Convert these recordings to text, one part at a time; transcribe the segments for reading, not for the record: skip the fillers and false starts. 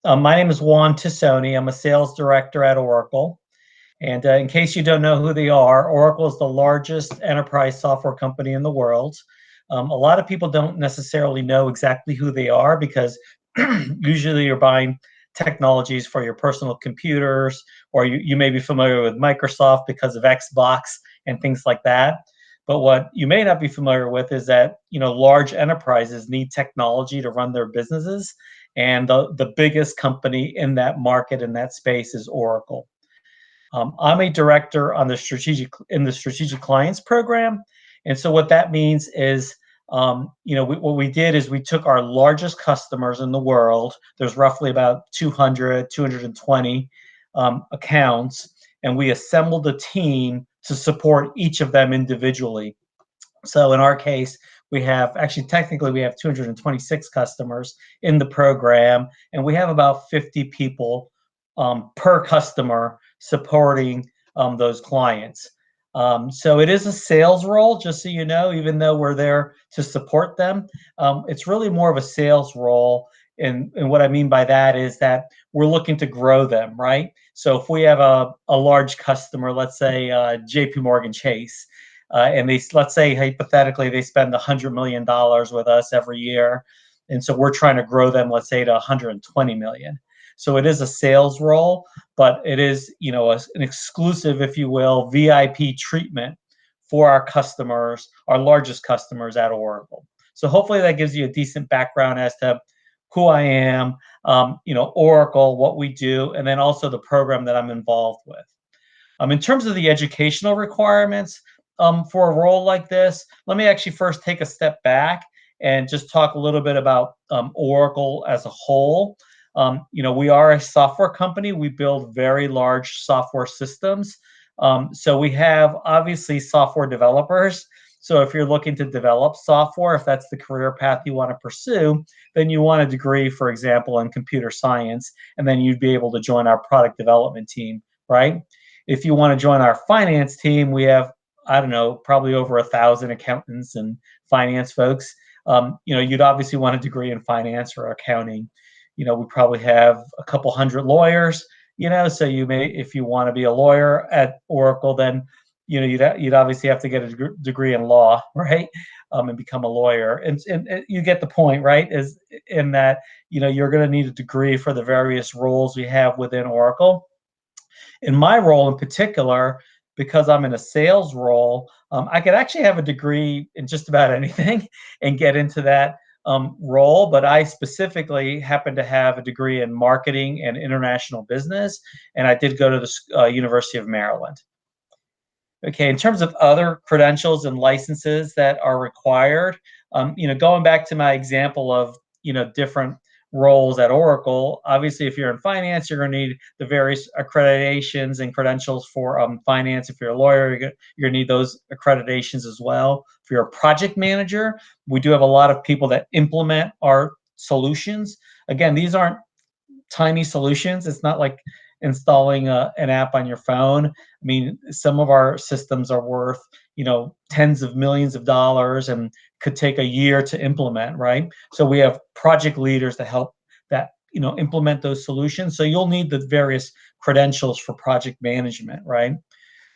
My name is Juan Tosoni. I'm a sales director at Oracle. And in case you don't know who they are, Oracle is the largest enterprise software company in the world. A lot of people don't necessarily know exactly who they are because usually you're buying technologies for your personal computers, or you may be familiar with Microsoft because of Xbox and things like that. But what you may not be familiar with is that large enterprises need technology to run their businesses, and the biggest company in that market in that space is Oracle. I'm a director on the strategic clients program, and so what that means is, what we did is we took our largest customers in the world. There's roughly about 200, 220 accounts, and we assembled a team to support each of them individually. So in our case, technically we have 226 customers in the program, and we have about 50 people per customer supporting those clients. So it is a sales role, just so you know, even though we're there to support them. It's really more of a sales role. And what I mean by that is that we're looking to grow them, right? So if we have a large customer, let's say JP Morgan Chase, and let's say hypothetically they spend $100 million with us every year, and so we're trying to grow them, let's say, to 120 million. So it is a sales role, but it is an exclusive, if you will, VIP treatment for our customers, our largest customers at Oracle. So hopefully that gives you a decent background as to who I am, Oracle, what we do, and then also the program that I'm involved with. In terms of the educational requirements for a role like this, let me actually first take a step back and just talk a little bit about Oracle as a whole. We are a software company. We build very large software systems. So we have obviously software developers. So if you're looking to develop software, if that's the career path you want to pursue, then you want a degree, for example, in computer science, and then you'd be able to join our product development team, right? If you want to join our finance team, we have, I don't know, probably over 1,000 accountants and finance folks. You'd obviously want a degree in finance or accounting. We probably have a couple hundred lawyers, so you may, if you want to be a lawyer at Oracle, then, you'd obviously have to get a degree in law, right? And become a lawyer. And you get the point, right? Is in that, you're going to need a degree for the various roles we have within Oracle. In my role in particular, because I'm in a sales role, I could actually have a degree in just about anything and get into that role, but I specifically happen to have a degree in marketing and international business, and I did go to the University of Maryland. Okay, in terms of other credentials and licenses that are required, going back to my example of different roles at Oracle, obviously if you're in finance, you're going to need the various accreditations and credentials for finance. If you're a lawyer, you're going to need those accreditations as well. If you're a project manager, we do have a lot of people that implement our solutions. Again, these aren't tiny solutions. It's not like installing an app on your phone. I mean, some of our systems are worth, tens of millions of dollars and could take a year to implement, right? So we have project leaders to help that, implement those solutions. So you'll need the various credentials for project management, right?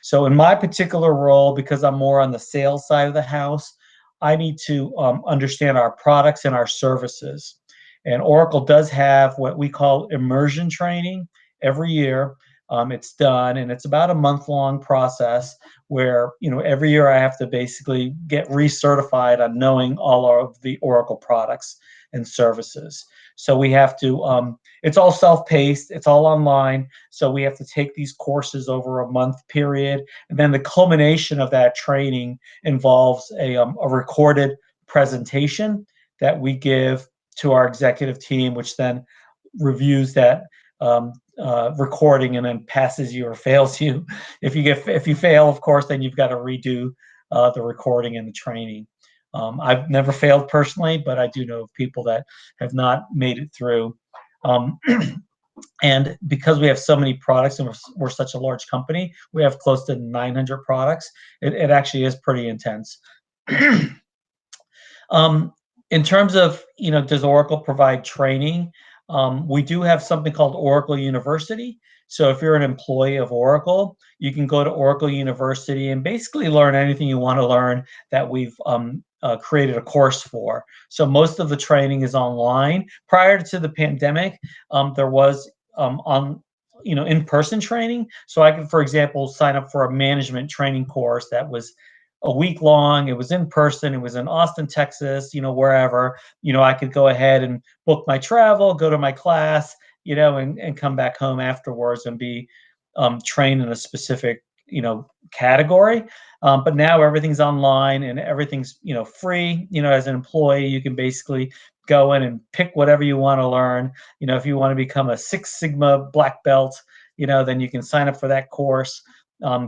So in my particular role, because I'm more on the sales side of the house, I need to understand our products and our services. And Oracle does have what we call immersion training every year. It's done, and it's about a month-long process where, every year I have to basically get recertified on knowing all of the Oracle products and services. So we have to, it's all self-paced, it's all online. So we have to take these courses over a month period. And then the culmination of that training involves a recorded presentation that we give to our executive team, which then reviews that recording and then passes you or fails you. If you fail, of course, then you've got to redo the recording and the training. I've never failed personally, but I do know of people that have not made it through. And because we have so many products and we're such a large company, we have close to 900 products. It actually is pretty intense. In terms of, does Oracle provide training? We do have something called Oracle University. So if you're an employee of Oracle, you can go to Oracle University and basically learn anything you want to learn that we've created a course for. So most of the training is online. Prior to the pandemic, there was on in-person training. So I could, for example, sign up for a management training course that was a week long. It was in person. It was in Austin, Texas, wherever. I could go ahead and book my travel, go to my class, and come back home afterwards and be trained in a specific, category. But now everything's online and everything's, free. As an employee, you can basically go in and pick whatever you want to learn. If you want to become a Six Sigma black belt, then you can sign up for that course,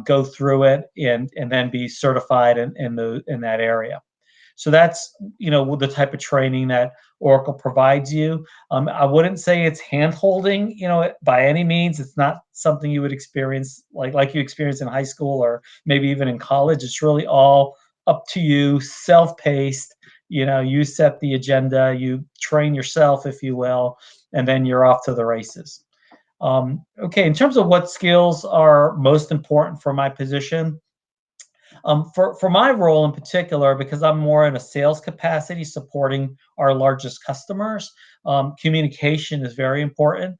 go through it, and then be certified in that area. So that's the type of training that Oracle provides you. I wouldn't say it's hand holding, by any means. It's not something you would experience like you experience in high school or maybe even in college. It's really all up to you, self-paced. You set the agenda, you train yourself, if you will, and then you're off to the races. Okay, in terms of what skills are most important for my position, for my role in particular, because I'm more in a sales capacity supporting our largest customers, communication is very important,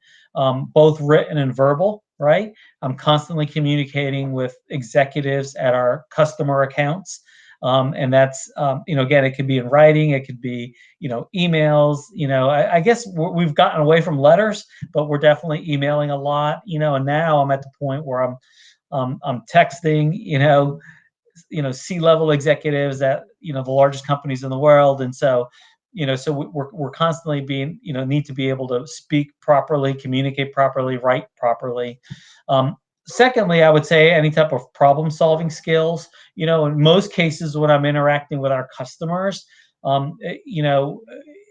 both written and verbal, right? I'm constantly communicating with executives at our customer accounts. And that's, again, it could be in writing, it could be, emails. I guess we've gotten away from letters, but we're definitely emailing a lot, and now I'm at the point where I'm texting, C-level executives at the largest companies in the world, and so we're constantly being need to be able to speak properly, communicate properly, write properly. Secondly, I would say any type of problem solving skills. In most cases when I'm interacting with our customers, um, eh, you know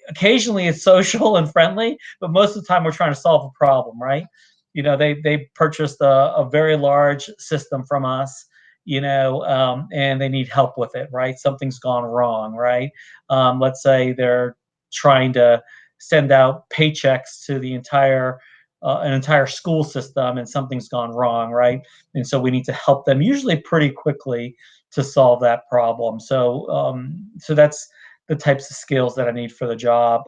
occasionally it's social and friendly, but most of the time we're trying to solve a problem, right? They purchased a very large system from us, and they need help with it, right? Something's gone wrong, right? Let's say they're trying to send out paychecks to the entire an entire school system, and something's gone wrong, right? And so we need to help them usually pretty quickly to solve that problem. So that's the types of skills that I need for the job.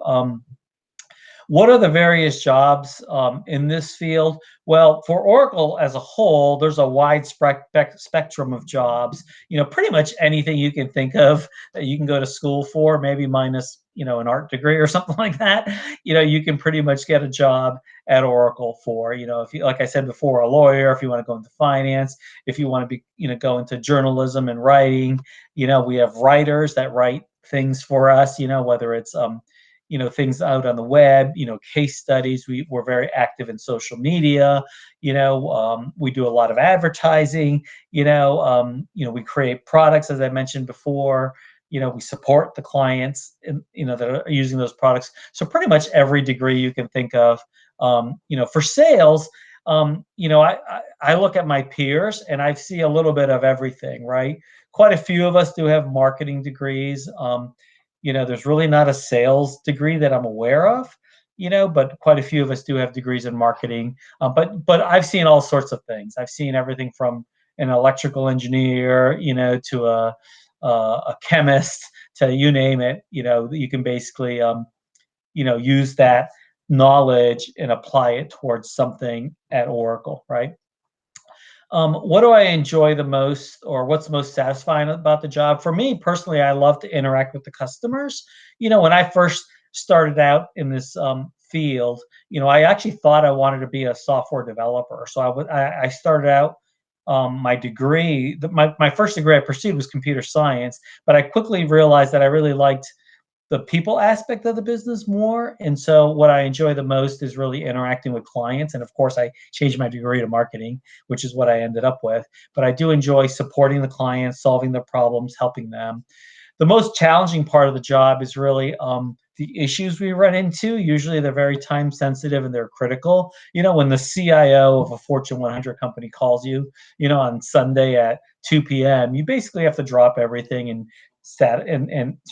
What are the various jobs in this field? Well, for Oracle as a whole, there's a wide spectrum of jobs. Pretty much anything you can think of that you can go to school for, maybe minus an art degree or something like that. You can pretty much get a job at Oracle for. If you, like I said before, a lawyer, if you want to go into finance, if you want to be, go into journalism and writing. We have writers that write things for us. Whether it's things out on the web, case studies. We're very active in social media. We do a lot of advertising. We create products, as I mentioned before. We support the clients that are using those products. So pretty much every degree you can think of. For sales, I look at my peers and I see a little bit of everything, right? Quite a few of us do have marketing degrees. There's really not a sales degree that I'm aware of, but quite a few of us do have degrees in marketing. But I've seen all sorts of things. I've seen everything from an electrical engineer, to a chemist, to you name it. You can basically, use that knowledge and apply it towards something at Oracle, right? What do I enjoy the most, or what's most satisfying about the job? For me personally, I love to interact with the customers. When I first started out in this field, I actually thought I wanted to be a software developer. So I started out my degree. My first degree I pursued was computer science, but I quickly realized that I really liked the people aspect of the business more. And so what I enjoy the most is really interacting with clients. And of course, I changed my degree to marketing, which is what I ended up with. But I do enjoy supporting the clients, solving their problems, helping them. The most challenging part of the job is really the issues we run into. Usually they're very time sensitive and they're critical. When the CIO of a Fortune 100 company calls you, on Sunday at 2 p.m., you basically have to drop everything and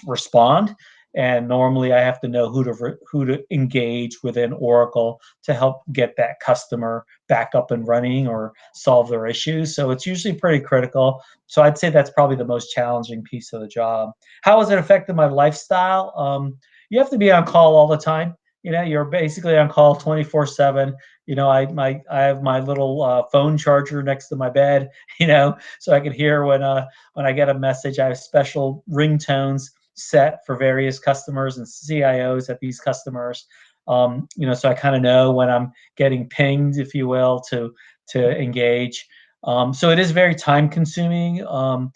respond. and normally I have to know who to engage within Oracle to help get that customer back up and running or solve their issues. So it's usually pretty critical. So I'd say that's probably the most challenging piece of the job. How has it affected my lifestyle? You have to be on call all the time. You're basically on call 24/7. I have my little phone charger next to my bed. So I can hear when I get a message. I have special ringtones set for various customers and CIOs at these customers. So I kind of know when I'm getting pinged, if you will, to engage. So it is very time consuming. At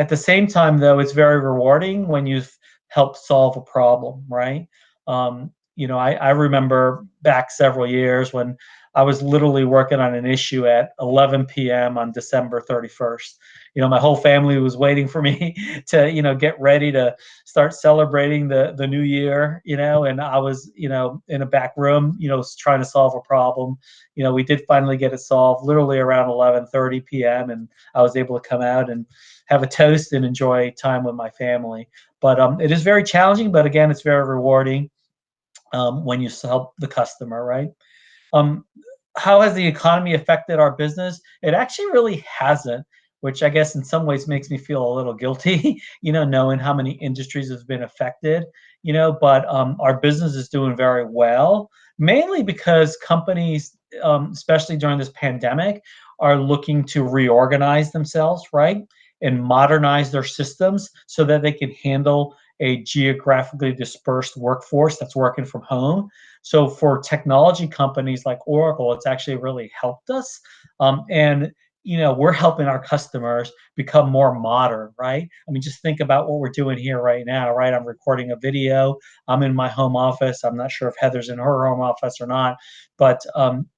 the same time, though, it's very rewarding when you've helped solve a problem, right? I remember back several years when I was literally working on an issue at 11 p.m. on December 31st. My whole family was waiting for me to, get ready to start celebrating the new year, and I was, in a back room, trying to solve a problem. We did finally get it solved literally around 11:30 p.m. and I was able to come out and have a toast and enjoy time with my family. But it is very challenging, but again, it's very rewarding when you help the customer, right? Um, how has the economy affected our business? It actually really hasn't, which I guess in some ways makes me feel a little guilty, knowing how many industries have been affected, but our business is doing very well, mainly because companies, especially during this pandemic, are looking to reorganize themselves, right? And modernize their systems so that they can handle a geographically dispersed workforce that's working from home. So for technology companies like Oracle, it's actually really helped us. And we're helping our customers become more modern, right? I mean, just think about what we're doing here right now, right? I'm recording a video. I'm in my home office. I'm not sure if Heather's in her home office or not, but I'm,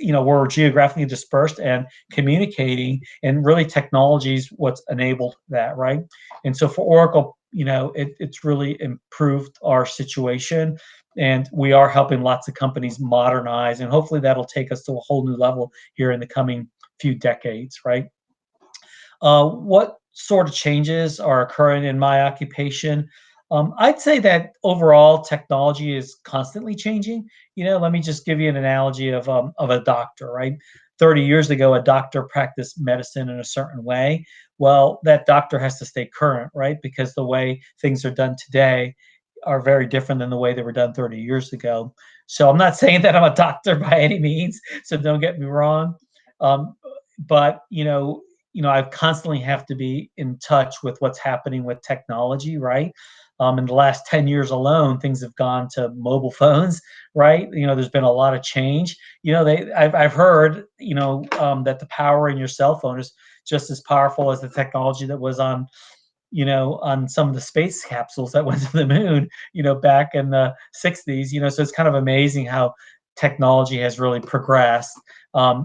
we're geographically dispersed and communicating, and really technology is what's enabled that, right? And so for Oracle, it's really improved our situation, and we are helping lots of companies modernize, and hopefully that'll take us to a whole new level here in the coming few decades, right? What sort of changes are occurring in my occupation? I'd say that overall technology is constantly changing. Let me just give you an analogy of a doctor, right? 30 years ago, a doctor practiced medicine in a certain way. Well, that doctor has to stay current, right? Because the way things are done today are very different than the way they were done 30 years ago. So I'm not saying that I'm a doctor by any means, so don't get me wrong. Um, but I constantly have to be in touch with what's happening with technology, right? In the last 10 years alone, things have gone to mobile phones, right? There's been a lot of change. I've heard, that the power in your cell phone is just as powerful as the technology that was on some of the space capsules that went to the moon, back in the 60s, so it's kind of amazing how technology has really progressed.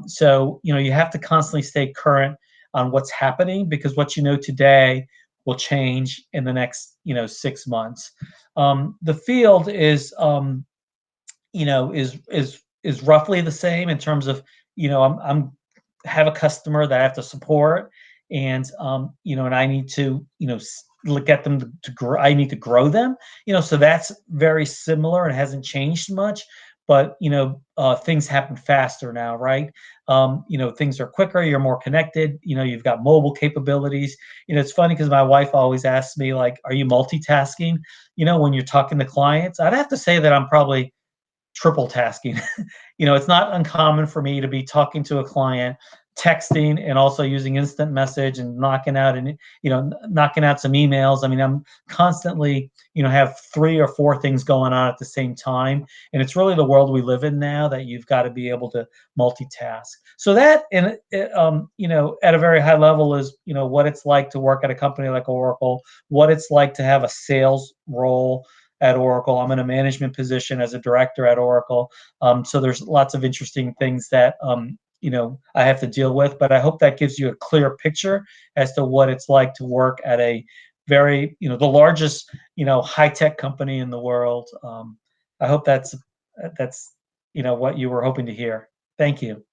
So, you have to constantly stay current on what's happening, because what you know today will change in the next, 6 months. The field is roughly the same in terms of, I'm have a customer that I have to support, and and I need to look at them to grow. I need to grow them, so that's very similar and hasn't changed much. But things happen faster now, right? Things are quicker. You're more connected. You've got mobile capabilities. It's funny because my wife always asks me, like, "Are you multitasking?" When you're talking to clients, I'd have to say that I'm probably triple tasking. It's not uncommon for me to be talking to a client, texting, and also using instant message and knocking out some emails. I mean, I'm constantly, have 3 or 4 things going on at the same time. And it's really the world we live in now that you've got to be able to multitask. So that, at a very high level is, what it's like to work at a company like Oracle, what it's like to have a sales role at Oracle. I'm in a management position as a director at Oracle. So there's lots of interesting things that I have to deal with. But I hope that gives you a clear picture as to what it's like to work at a very, the largest, high tech company in the world. I hope that's what you were hoping to hear. Thank you.